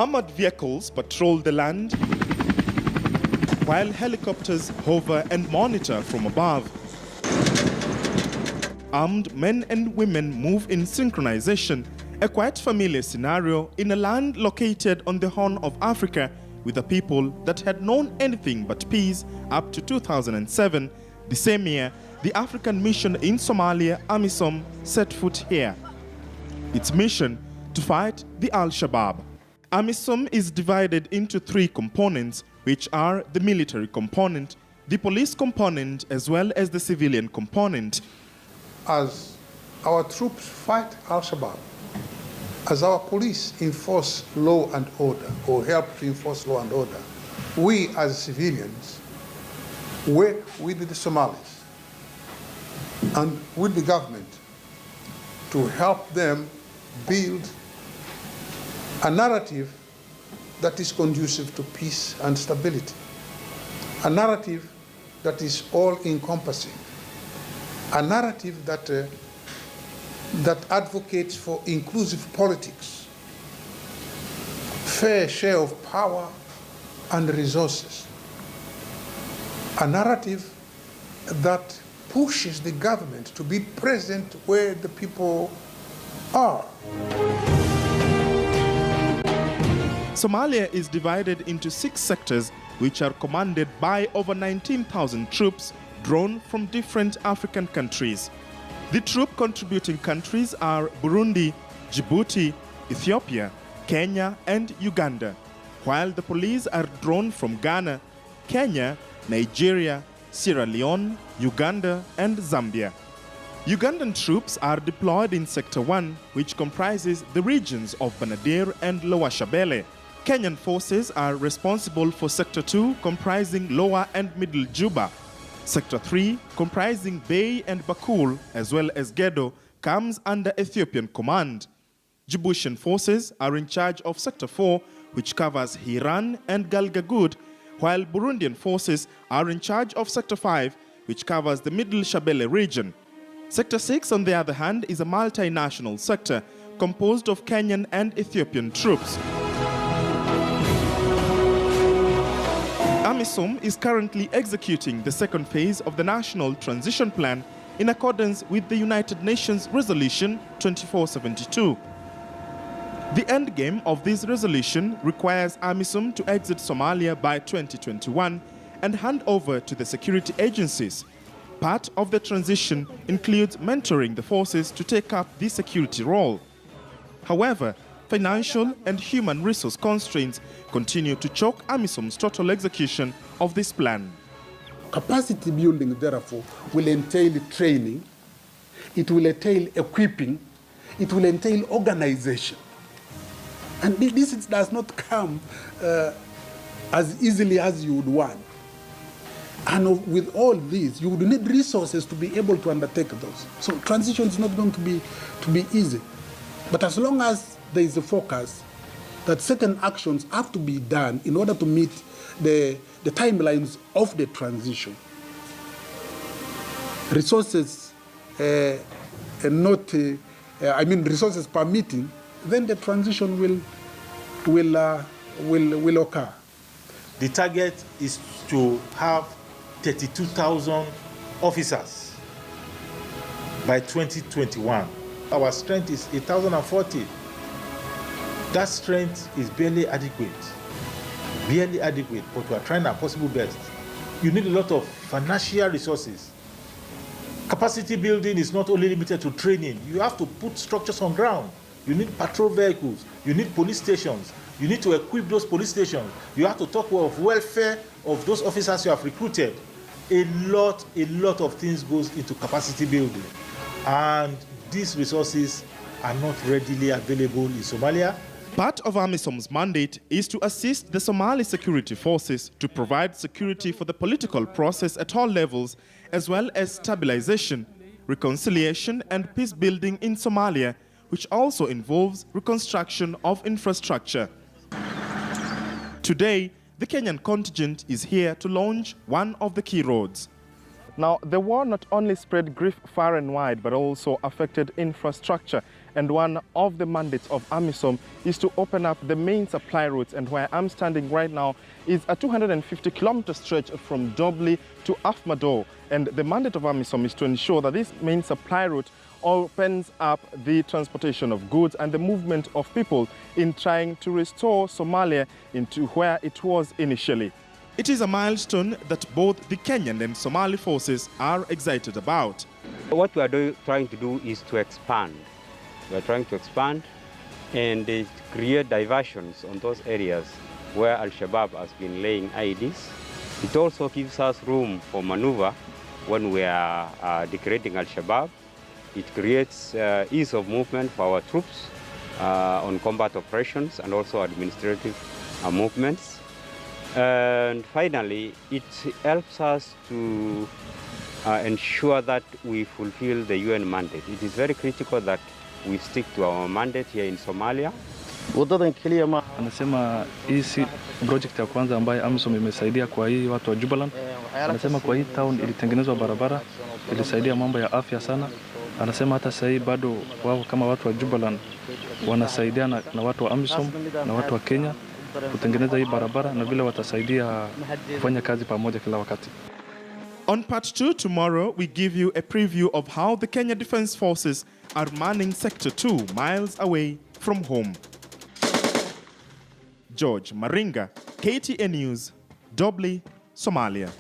Armored vehicles patrol the land, while helicopters hover and monitor from above. Armed men and women move in synchronization, a quite familiar scenario in a land located on the Horn of Africa with a people that had known anything but peace up to 2007, the same year the African mission in Somalia, AMISOM, set foot here. Its mission: to fight the Al-Shabaab. AMISOM is divided into three components, which are the military component, the police component, as well as the civilian component. As our troops fight Al-Shabaab, as our police enforce law and order, or help to enforce law and order, we as civilians work with the Somalis and with the government to help them build a narrative that is conducive to peace and stability, a narrative that is all-encompassing, a narrative that advocates for inclusive politics, fair share of power and resources, a narrative that pushes the government to be present where the people are. Somalia is divided into 6 sectors which are commanded by over 19,000 troops drawn from different African countries. The troop contributing countries are Burundi, Djibouti, Ethiopia, Kenya and Uganda, while the police are drawn from Ghana, Kenya, Nigeria, Sierra Leone, Uganda and Zambia. Ugandan troops are deployed in Sector 1, which comprises the regions of Banadir and Lower Shabelle. Kenyan forces are responsible for Sector 2, comprising Lower and Middle Juba. Sector 3, comprising Bay and Bakul, as well as Gedo, comes under Ethiopian command. Djiboutian forces are in charge of Sector 4, which covers Hiran and Galgagud, while Burundian forces are in charge of Sector 5, which covers the Middle Shabelle region. Sector 6, on the other hand, is a multinational sector composed of Kenyan and Ethiopian troops. AMISOM is currently executing the second phase of the National Transition Plan in accordance with the United Nations Resolution 2472. The endgame of this resolution requires AMISOM to exit Somalia by 2021 and hand over to the security agencies. Part of the transition includes mentoring the forces to take up the security role. However, financial and human resource constraints continue to choke AMISOM's total execution of this plan. Capacity building, therefore, will entail training, it will entail equipping, it will entail organization. And this does not come as easily as you would want. And with all this, you would need resources to be able to undertake those. So transition is not going to be easy. But as long as there is a focus that certain actions have to be done in order to meet the timelines of the transition, resources resources permitting, then the transition will occur. The target is to have 32,000 officers by 2021. Our strength is 1,040. That strength is barely adequate, but we are trying our possible best. You need a lot of financial resources. Capacity building is not only limited to training. You have to put structures on ground. You need patrol vehicles. You need police stations. You need to equip those police stations. You have to talk of welfare of those officers you have recruited. A lot of things goes into capacity building. And these resources are not readily available in Somalia. Part of AMISOM's mandate is to assist the Somali security forces to provide security for the political process at all levels, as well as stabilization, reconciliation and peace building in Somalia, which also involves reconstruction of infrastructure. Today, the Kenyan contingent is here to launch one of the key roads. Now, the war not only spread grief far and wide, but also affected infrastructure, and one of the mandates of AMISOM is to open up the main supply routes. And where I'm standing right now is a 250-kilometer stretch from Dobli to Afmador. And the mandate of AMISOM is to ensure that this main supply route opens up the transportation of goods and the movement of people in trying to restore Somalia into where it was initially. It is a milestone that both the Kenyan and Somali forces are excited about. What we are trying to do is to expand. We are trying to expand and create diversions on those areas where Al-Shabaab has been laying IEDs. It also gives us room for maneuver when we are decreasing Al-Shabaab. It creates ease of movement for our troops on combat operations and also administrative movements. And finally, it helps us to ensure that we fulfill the UN mandate. It is very critical that we stick to our mandate here in Somalia. Anasema hii si project ya kwanza ambayo AMISOM imesaidia kwa hii watu wa Jubaland. Anasema kwa hii town ilitengenezwa barabara, ilisaidia mambo ya afya sana. Anasema hata sasa bado wao kama watu wa Jubaland wanasaidiana na watu wa AMISOM na watu wa Kenya kutengeneza hii barabara na vile watasaidia kufanya kazi pamoja kila wakati. On part 2 tomorrow, we give you a preview of how the Kenya Defence Forces are manning Sector 2 miles away from home. George Maringa, KTN News, Dobli, Somalia.